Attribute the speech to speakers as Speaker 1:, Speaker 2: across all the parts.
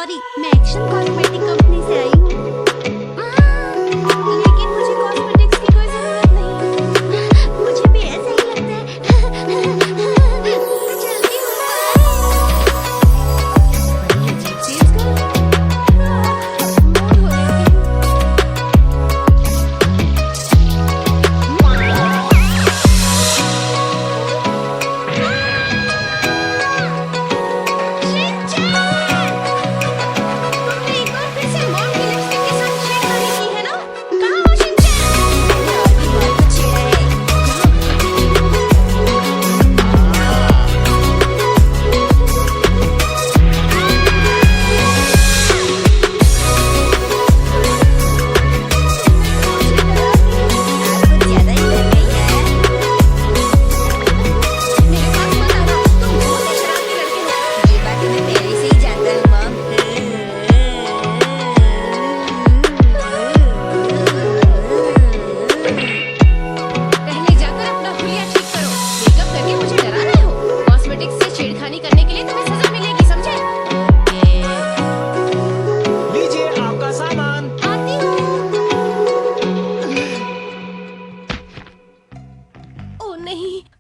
Speaker 1: Sorry, मैं action cosmetic company से आई हूँ। लेकिन मुझे कॉस्मेटिक्स की कोई जरूरत नहीं। मुझे भी ऐसा ही लगता है। जल्दी बड़ी अजीब सी इसका मूड हो रहा है।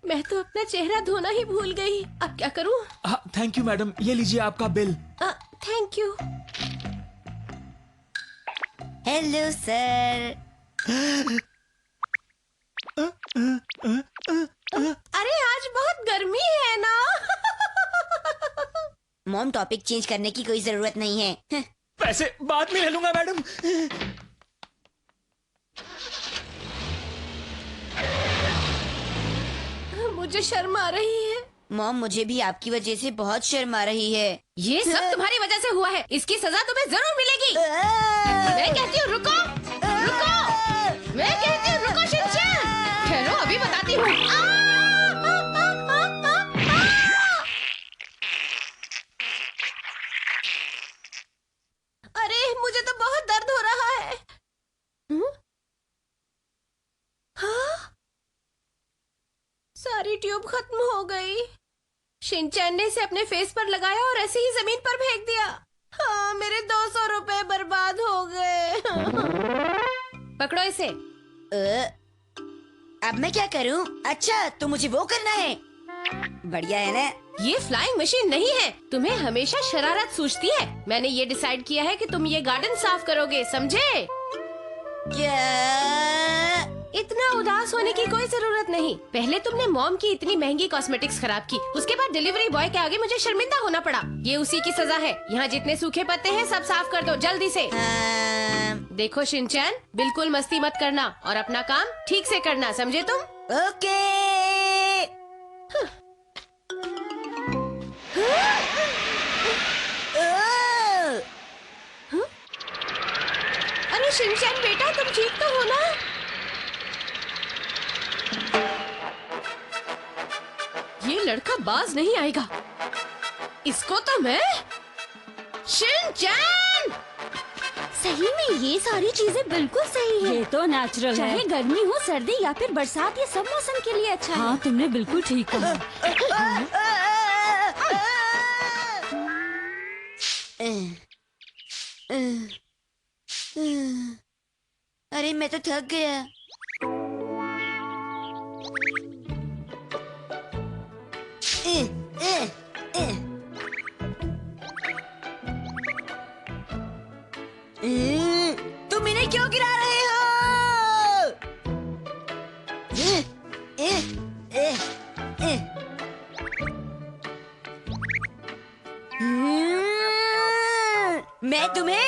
Speaker 1: मैं तो अपना चेहरा धोना ही भूल गई। अब क्या करूं?
Speaker 2: थैंक यू मैडम, ये लीजिए आपका bill.
Speaker 1: Thank you. Hello sir. अरे आज बहुत गर्मी है ना।
Speaker 3: मॉम, टॉपिक चेंज करने की कोई जरूरत नहीं है।
Speaker 2: पैसे बाद में ले लूंगा मैडम।
Speaker 1: मुझे शर्म आ रही है।
Speaker 3: मॉम, मुझे भी आपकी वजह से बहुत शर्म आ रही है।
Speaker 1: ये सब तुम्हारी वजह से हुआ है। इसकी सजा तुम्हें जरूर मिलेगी। मैं कहती हूँ रुको, रुको। मैं कहती हूँ रुको शिनचैन। ठहरो, अभी बताती हूँ। अरे मुझे तो बहुत दर्द हो रहा है। हाँ? सारी ट्यूब खत्म हो गई। शिनचैन ने इसे अपने फेस पर लगाया और ऐसे ही जमीन पर फेंक दिया। हाँ, मेरे 200 रुपए बर्बाद हो गए। पकड़ो इसे।
Speaker 3: अब मैं क्या करूं? अच्छा, तो मुझे वो करना है। बढ़िया है ना?
Speaker 1: ये फ्लाइंग मशीन नहीं है। तुम्हें हमेशा शरारत सूझती है। मैंने ये डिसाइड किया है कि तुम ये गार्डन साफ करोगे, समझे?
Speaker 3: क्या?
Speaker 1: इतना उदास होने की कोई जरूरत नहीं। पहले तुमने मॉम की इतनी महंगी कॉस्मेटिक्स खराब की, उसके बाद डिलीवरी बॉय के आगे मुझे शर्मिंदा होना पड़ा। ये उसी की सजा है। यहाँ जितने सूखे पत्ते हैं सब साफ कर दो जल्दी से। देखो शिनचैन, बिल्कुल मस्ती मत करना और अपना काम ठीक से करना, समझे तुम?
Speaker 3: ओके।
Speaker 1: अरे शिनचैन बेटा, तुम ठीक तो हो ना? ये लड़का बाज नहीं आएगा। इसको तो मैं शिनचैन।
Speaker 4: सही में ये सारी चीजें बिल्कुल सही है।
Speaker 5: ये तो नेचुरल है।
Speaker 4: चाहे गर्मी हो, सर्दी या फिर बरसात, ये सब मौसम के लिए अच्छा
Speaker 5: हाँ, तुमने बिल्कुल ठीक कहा।
Speaker 3: अरे मैं तो थक गया। तुम इन्हें क्यों गिरा रहे हो? मैं तुम्हें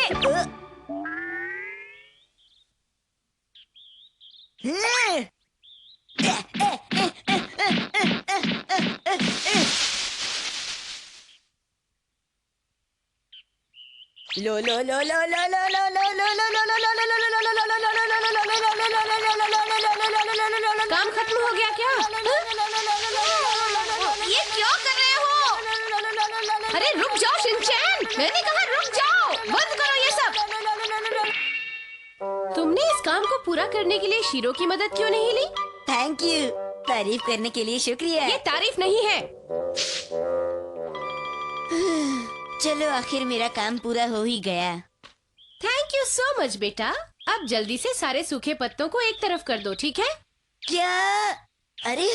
Speaker 3: लो लो लो लो लो लो लो लो लो
Speaker 1: काम खत्म हो गया क्या? ये क्यों कर रहे हो? अरे रुक जाओ शिनचैन, मैंने कहा रुक जाओ। बंद करो ये सब। तुमने इस काम को पूरा करने के लिए शीरो की मदद क्यों नहीं ली?
Speaker 3: Thank you. तारीफ करने के लिए शुक्रिया।
Speaker 1: ये तारीफ नहीं है।
Speaker 3: चलो आखिर मेरा काम पूरा हो ही गया।
Speaker 1: थैंक यू सो मच बेटा। अब जल्दी से सारे सूखे पत्तों को एक तरफ कर दो, ठीक है?
Speaker 3: क्या? अरे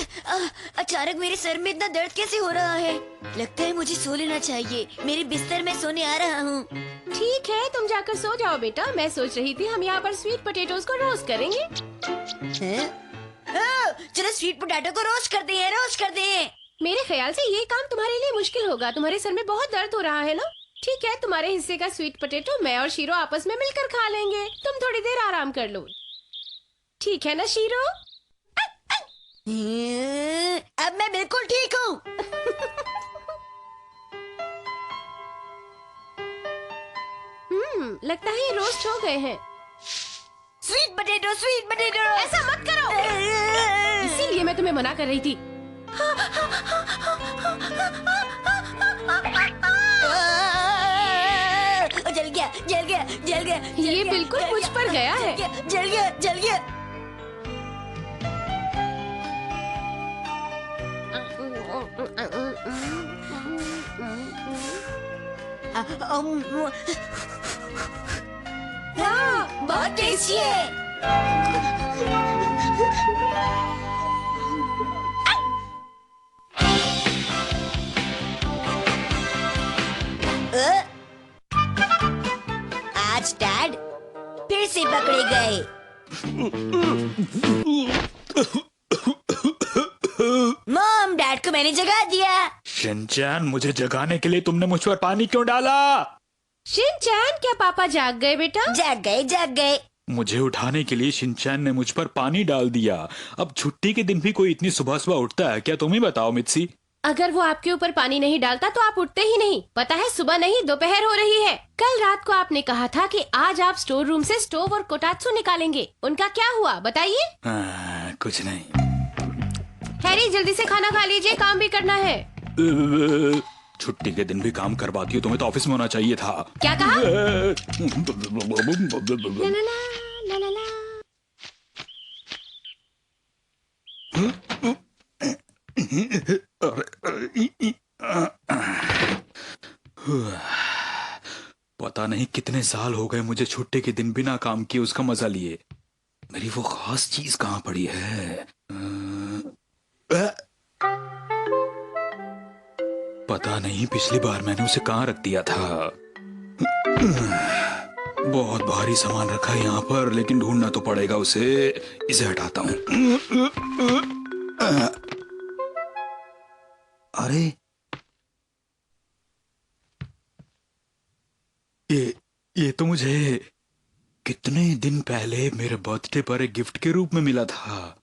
Speaker 3: अचानक मेरे सर में इतना दर्द कैसे हो रहा है? लगता है मुझे सो लेना चाहिए। मेरे बिस्तर में सोने आ रहा हूँ।
Speaker 1: ठीक है, तुम जाकर सो जाओ बेटा। मैं सोच रही थी हम यहाँ पर स्वीट पोटैटोज को रोस्ट करेंगे।
Speaker 3: हैं? चलो स्वीट पोटैटो को रोस्ट करते हैं, रोस्ट करते हैं।
Speaker 1: मेरे ख्याल से ये काम तुम्हारे लिए मुश्किल होगा। तुम्हारे सर में बहुत दर्द हो रहा है ना? ठीक है, तुम्हारे हिस्से का स्वीट पोटैटो मैं और शीरो आपस में मिलकर खा लेंगे। तुम थोड़ी देर आराम कर लो, ठीक है ना शीरो?
Speaker 3: अब मैं बिल्कुल ठीक हूँ।
Speaker 1: लगता है ये रोस्ट हो गए हैं।
Speaker 3: Sweet potato, sweet potato.
Speaker 1: ऐसा मत करो, इसीलिए मैं तुम्हें मना कर रही थी।
Speaker 3: जल गया, जल गया, जल गया।
Speaker 1: ये बिल्कुल मुझ पर गया है।
Speaker 3: जल गया, जल गया। हाँ, बहुत टेस्टी है। आज डैड फिर से पकड़े गए। मॉम, डैड को मैंने जगा दिया।
Speaker 2: शिनचैन, मुझे जगाने के लिए तुमने मुझ पर पानी क्यों डाला?
Speaker 1: शिनचैन, क्या पापा जाग गए बेटा?
Speaker 3: जाग गए, जाग गए।
Speaker 2: मुझे उठाने के लिए शिनचैन ने मुझ पर पानी डाल दिया। अब छुट्टी के दिन भी कोई इतनी सुबह सुबह उठता है क्या? तुम ही बताओ मित्सी।
Speaker 1: अगर वो आपके ऊपर पानी नहीं डालता तो आप उठते ही नहीं। पता है, सुबह नहीं दोपहर हो रही है। कल रात को आपने कहा था कि आज आप स्टोर रूम से स्टोव और कोटात्सु निकालेंगे। उनका क्या हुआ बताइए?
Speaker 2: कुछ नहीं।
Speaker 1: हैरी, जल्दी से खाना खा लीजिए, काम भी करना है।
Speaker 2: छुट्टी के दिन भी काम करवाती हो, तुम्हें तो ऑफिस में होना चाहिए था।
Speaker 1: क्या कहा? ला ला ला, ला ला ला।
Speaker 2: पता नहीं कितने साल हो गए मुझे छुट्टी के दिन बिना काम किए उसका मजा लिए। मेरी वो खास चीज कहाँ पड़ी है? पता नहीं पिछली बार मैंने उसे कहाँ रख दिया था। बहुत भारी सामान रखा है यहाँ पर, लेकिन ढूंढना तो पड़ेगा उसे। इसे हटाता हूँ। अरे ये तो मुझे कितने दिन पहले मेरे बर्थडे पर एक गिफ्ट के रूप में मिला था।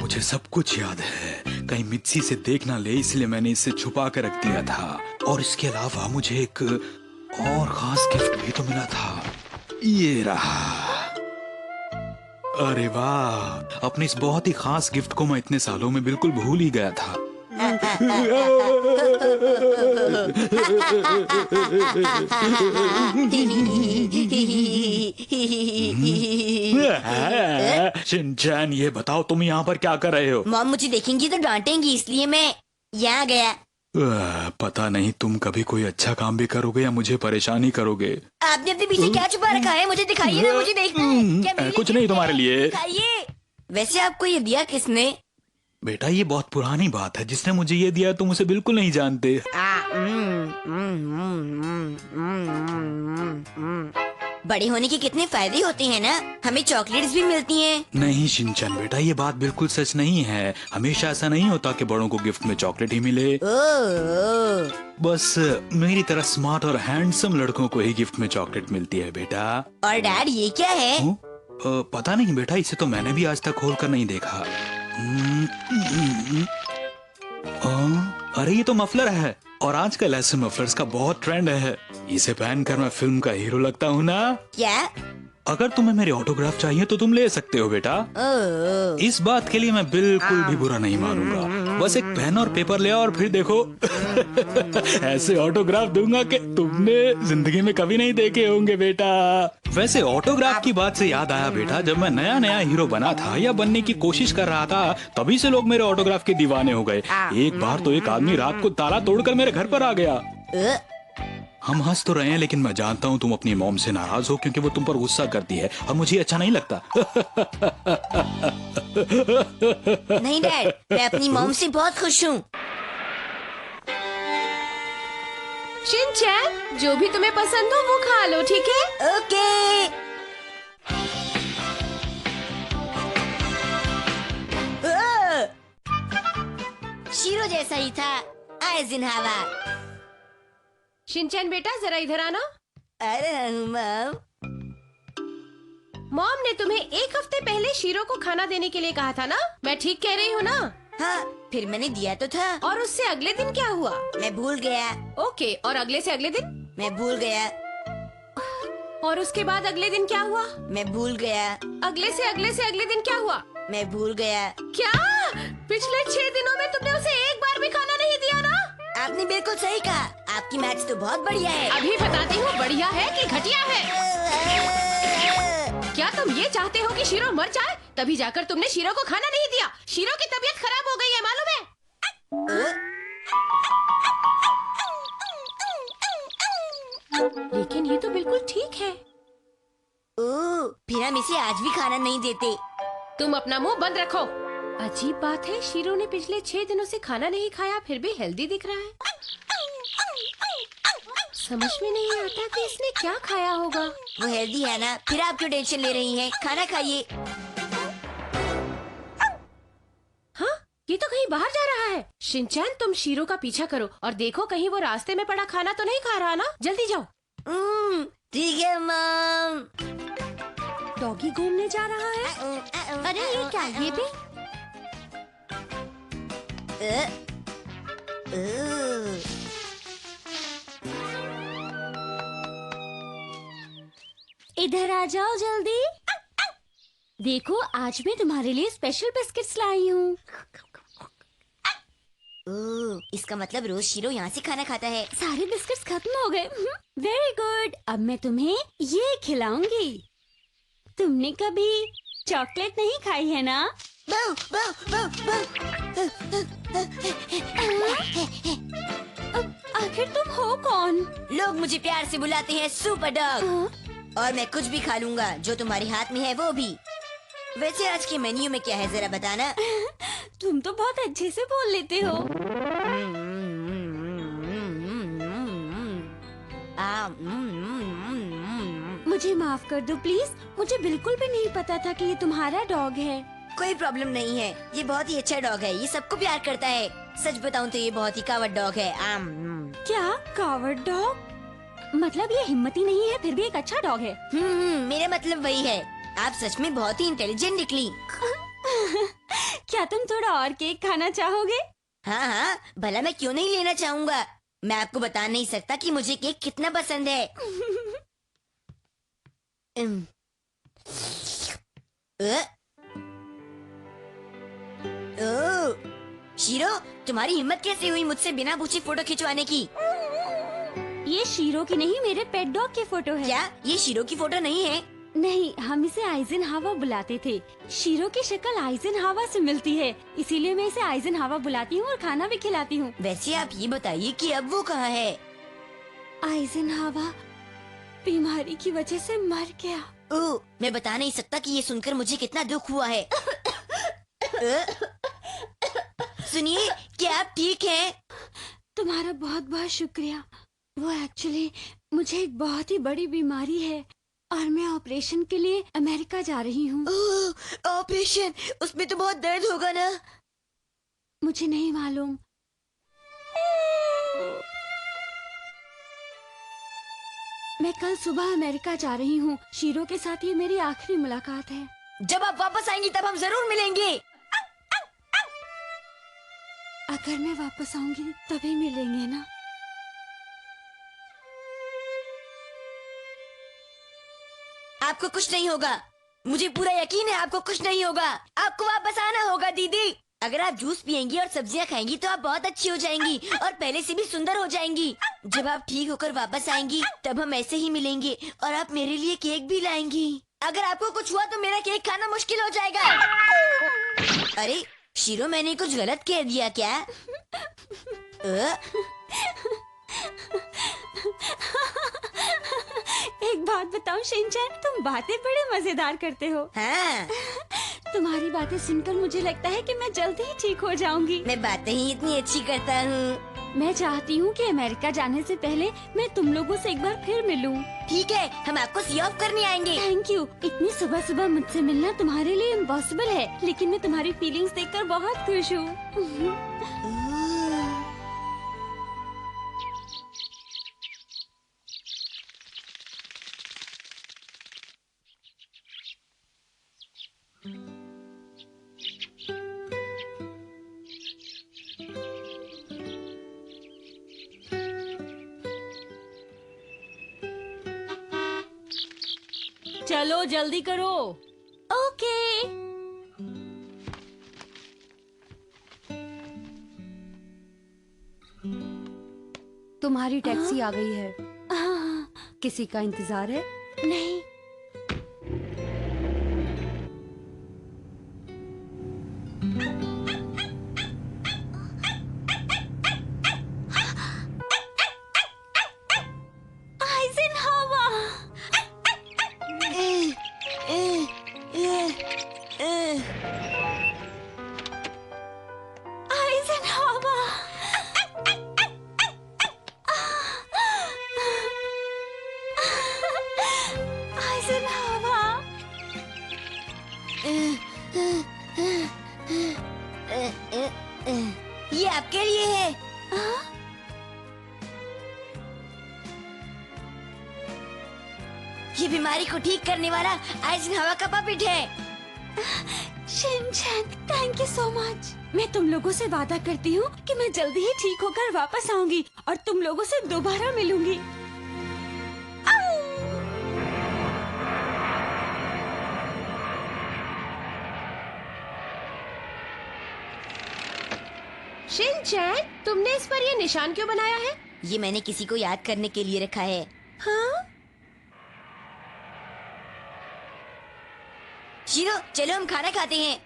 Speaker 2: मुझे सब कुछ याद है। कहीं मित्सी से देख ना ले, इसलिए मैंने इसे छुपा कर रख दिया था। और इसके अलावा मुझे एक और खास गिफ्ट भी तो मिला था। ये रहा। अरे वाह, अपने इस बहुत ही खास गिफ्ट को मैं इतने सालों में बिल्कुल भूल ही गया था। शिनचैन, ये बताओ तुम यहाँ पर क्या कर रहे हो?
Speaker 3: मॉम मुझे देखेंगी तो डांटेंगी, इसलिए मैं यहाँ गया।
Speaker 2: पता नहीं तुम कभी कोई अच्छा काम भी करोगे या मुझे परेशानी करोगे।
Speaker 3: आपने अपने पीछे क्या छुपा रखा है? मुझे दिखाइए ना, मुझे देखना है। क्या मेरे
Speaker 2: कुछ
Speaker 3: लिए
Speaker 2: नहीं तुम्हारे लिए।
Speaker 3: दिखाइए। वैसे आपको ये दिया किसने?
Speaker 2: बेटा, ये बहुत पुरानी बात है। जिसने मुझे ये दिया तुम उसे बिल्कुल नहीं जानते।
Speaker 3: बड़े होने के कितने फायदे होते हैं ना। हमें चॉकलेट्स भी मिलती हैं।
Speaker 2: नहीं शिनचैन बेटा, ये बात बिल्कुल सच नहीं है। हमेशा ऐसा नहीं होता कि बड़ों को गिफ्ट में चॉकलेट ही मिले। बस मेरी तरह स्मार्ट और हैंडसम लड़कों को ही गिफ्ट में चॉकलेट मिलती है बेटा।
Speaker 3: और डैड, ये क्या है?
Speaker 2: पता नहीं बेटा, इसे तो मैंने भी आज तक खोल कर नहीं देखा। अरे ये तो मफलर है, और आजकल ऐसे मफलर्स का बहुत ट्रेंड है। इसे पहनकर मैं फिल्म का हीरो लगता हूँ ना?
Speaker 3: क्या?
Speaker 2: अगर तुम्हें मेरे ऑटोग्राफ चाहिए तो तुम ले सकते हो बेटा।
Speaker 3: ओह,
Speaker 2: इस बात के लिए मैं बिल्कुल भी बुरा नहीं मानूंगा। बस एक पेन और पेपर ले आओ और फिर देखो ऐसे ऑटोग्राफ दूंगा कि तुमने जिंदगी में कभी नहीं देखे होंगे बेटा। वैसे ऑटोग्राफ की बात से याद आया बेटा, जब मैं नया नया हीरो बना था या बनने की कोशिश कर रहा था, तभी से लोग मेरे ऑटोग्राफ के दीवाने हो गए। एक बार तो एक आदमी रात को ताला तोड़कर मेरे घर पर आ गया। हम हंस तो रहे हैं, लेकिन मैं जानता हूँ तुम अपनी मॉम से नाराज हो क्योंकि वो तुम पर गुस्सा करती है और मुझे अच्छा नहीं लगता।
Speaker 3: नहीं डैड, मैं अपनी मॉम से बहुत खुश हूँ।
Speaker 1: शिनचैन, जो भी तुम्हें पसंद हो वो खा लो, ठीक है?
Speaker 3: ओके। ओह, शीरो जैसा ही था, आइज़नहावर।
Speaker 1: शिनचैन बेटा, जरा इधर आना।
Speaker 3: अरे मॉम,
Speaker 1: मॉम ने तुम्हें एक हफ्ते पहले शीरो को खाना देने के लिए कहा था ना? मैं ठीक कह रही हूँ ना?
Speaker 3: हाँ, फिर मैंने दिया तो था।
Speaker 1: और उससे अगले दिन क्या हुआ?
Speaker 3: मैं भूल गया।
Speaker 1: ओके, और अगले से अगले दिन?
Speaker 3: मैं भूल गया।
Speaker 1: और उसके बाद अगले दिन क्या हुआ?
Speaker 3: मैं भूल गया।
Speaker 1: अगले से अगले दिन क्या हुआ?
Speaker 3: मैं भूल गया।
Speaker 1: क्या? पिछले 6 दिनों में तुमने उसे एक बार भी खाना नहीं दिया ना?
Speaker 3: आपने बिल्कुल सही कहा। आपकी मैथ्स तो बहुत बढ़िया है।
Speaker 1: अभी बताती हूँ बढ़िया है कि घटिया है। क्या तुम ये चाहते हो कि शीरो मर जाए? तभी जाकर तुमने शीरो को खाना नहीं दिया। शीरो की तबीयत खराब हो गई है, मालूम है? लेकिन ये तो बिल्कुल ठीक है।
Speaker 3: ओह, फिर हम इसे आज भी खाना नहीं देते।
Speaker 1: तुम अपना मुंह बंद रखो। अजीब बात है, शीरो ने पिछले 6 दिनों से खाना नहीं खाया, फिर भी हेल्दी दिख रहा है। समझ में नहीं आता कि इसने क्या खाया होगा।
Speaker 3: वो हेल्दी है ना, फिर आप क्यों टेंशन ले रही हैं? खाना खाइए।
Speaker 1: हाँ, ये तो कहीं बाहर जा रहा है। शिनचैन, तुम शीरो का पीछा करो और देखो कहीं वो रास्ते में पड़ा खाना तो नहीं खा रहा ना। जल्दी जाओ।
Speaker 3: ठीक है मॉम।
Speaker 1: डॉगी घूमने जा रहा है।
Speaker 4: अरे ये क्या, ये भी? इधर आ जाओ जल्दी। देखो, आज मैं तुम्हारे लिए स्पेशल बिस्किट्स लाई हूँ।
Speaker 3: ओह, इसका मतलब रोज शीरो यहाँ से खाना खाता है।
Speaker 4: सारे बिस्किट्स खत्म हो गए। Very good. अब मैं तुम्हें ये खिलाऊंगी। तुमने कभी चॉकलेट नहीं खाई है ना?
Speaker 3: बाऊ, बाऊ, बाऊ, बाऊ।
Speaker 4: आखिर तुम हो कौन?
Speaker 3: लोग मुझे प्यार से बुलाते हैं सुपर डॉग। और मैं कुछ भी खा लूंगा जो तुम्हारे हाथ में है, वो भी। वैसे आज के मेन्यू में क्या है, जरा बताना।
Speaker 4: तुम तो बहुत अच्छे से बोल लेते हो। मुझे माफ कर दो प्लीज। मुझे बिल्कुल भी नहीं पता था कि ये तुम्हारा डॉग है।
Speaker 3: कोई प्रॉब्लम नहीं है, ये बहुत ही अच्छा डॉग है। ये सबको प्यार करता है। सच बताऊं तो ये बहुत ही कावड़ डॉग है।
Speaker 4: क्या कावड़ डॉग? मतलब ये हिम्मती नहीं है, फिर भी एक अच्छा डॉग है।
Speaker 3: मेरा मतलब वही है। आप सच में बहुत ही इंटेलिजेंट निकली।
Speaker 4: क्या तुम थोड़ा और केक खाना चाहोगे?
Speaker 3: हाँ हाँ, भला मैं क्यों नहीं लेना चाहूँगा। मैं आपको बता नहीं सकता कि मुझे केक कितना पसंद है। ओह, शीरो, तुम्हारी हिम्मत कैसे हुई मुझसे बिना पूछे फोटो खिंचवाने की?
Speaker 4: ये शीरो की नहीं, मेरे पेट डॉग की फोटो है।
Speaker 3: क्या ये शीरो की फोटो नहीं है?
Speaker 4: नहीं, हम इसे आइज़नहावर बुलाते थे। शीरो की शक्ल आइज़नहावर से मिलती है, इसीलिए मैं इसे आइज़नहावर बुलाती हूँ और खाना भी खिलाती हूँ।
Speaker 3: वैसे आप ये बताइए कि अब वो कहाँ है?
Speaker 4: आइज़नहावर बीमारी की वजह से मर गया।
Speaker 3: ओह, मैं बता नहीं सकता कि ये सुनकर मुझे कितना दुख हुआ है। सुनिए, क्या आप ठीक हैं?
Speaker 4: तुम्हारा बहुत बहुत शुक्रिया। वो एक्चुअली मुझे एक बहुत ही बड़ी बीमारी है और मैं ऑपरेशन के लिए अमेरिका जा रही हूँ।
Speaker 3: ओह, ऑपरेशन, उसमें तो बहुत दर्द होगा ना?
Speaker 4: मुझे नहीं मालूम। मैं कल सुबह अमेरिका जा रही हूँ। शीरो के साथ ये मेरी आखिरी मुलाकात है।
Speaker 3: जब आप वापस आएंगी तब हम जरूर मिलेंगे।
Speaker 4: अगर मैं वापस आऊंगी तभी मिलेंगे ना?
Speaker 3: आपको कुछ नहीं होगा, मुझे पूरा यकीन है आपको कुछ नहीं होगा। आपको वापस आना होगा दीदी। अगर आप जूस पियेंगी और सब्जियां खाएंगी तो आप बहुत अच्छी हो जाएंगी और पहले से भी सुंदर हो जाएंगी। जब आप ठीक होकर वापस आएंगी तब हम ऐसे ही मिलेंगे और आप मेरे लिए केक भी लाएंगी। अगर आपको कुछ हुआ तो मेरा केक खाना मुश्किल हो जाएगा। अरे शीरो, मैंने कुछ गलत कह दिया क्या?
Speaker 4: एक बात बताओ शिनचैन, तुम बातें बड़े मजेदार करते हो।
Speaker 3: हाँ,
Speaker 4: तुम्हारी बातें सुनकर मुझे लगता है कि मैं जल्दी ही ठीक हो जाऊंगी।
Speaker 3: मैं बातें ही इतनी अच्छी करता हूँ।
Speaker 4: मैं चाहती हूँ कि अमेरिका जाने से पहले मैं तुम लोगों से एक बार फिर मिलूं।
Speaker 3: ठीक है, हम आपको सी ऑफ करने आएंगे।
Speaker 4: Thank you. इतनी सुबह सुबह मुझसे मिलना तुम्हारे लिए इम्पॉसिबल है, लेकिन मैं तुम्हारी फीलिंग्स देखकर बहुत खुश हूँ।
Speaker 5: चलो जल्दी करो।
Speaker 4: ओके।
Speaker 5: तुम्हारी टैक्सी आ गई है।
Speaker 4: हाँ,
Speaker 5: किसी का इंतजार है?
Speaker 4: नहीं।
Speaker 3: ये आपके लिए है। ये बीमारी को ठीक करने वाला आइजनहवर का पपेट है।
Speaker 4: Shinchan, thank you so much. मैं तुम लोगों से वादा करती हूँ कि मैं जल्दी ही ठीक होकर वापस आऊंगी और तुम लोगों से दोबारा मिलूंगी।
Speaker 1: शिनचैन, तुमने इस पर ये निशान क्यों बनाया है?
Speaker 3: ये मैंने किसी को याद करने के लिए रखा है।
Speaker 1: हाँ?
Speaker 3: शीरो, चलो हम खाना खाते हैं।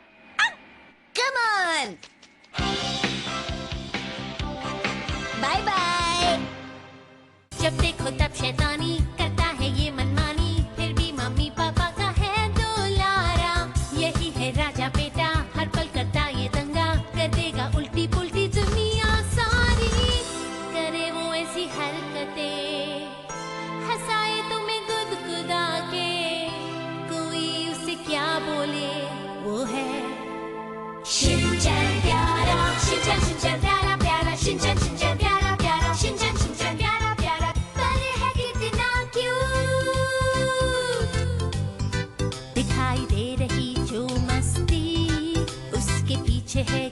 Speaker 3: Come on. Bye bye.
Speaker 6: जब देखो तब शैतानी करता है ये मनमानी, फिर भी मम्मी पापा का है दुलारा। यही है राजा बेटा, हर पल करता ये दंगा, कर देगा उल्टी पुल्टी दुनिया सारी। करे वो ऐसी हरकतें, हंसाए तुम्हें गुदगुदा के, कोई उसे क्या बोले, वो है शिनचैन प्यारा। शिनचैन शिनचैन प्यारा प्यारा, शिनचैन शिनचैन प्यारा प्यारा, शिनचैन शिनचैन प्यारा प्यारा। पर है कितना क्यूट, दिखाई दे रही जो मस्ती, उसके पीछे है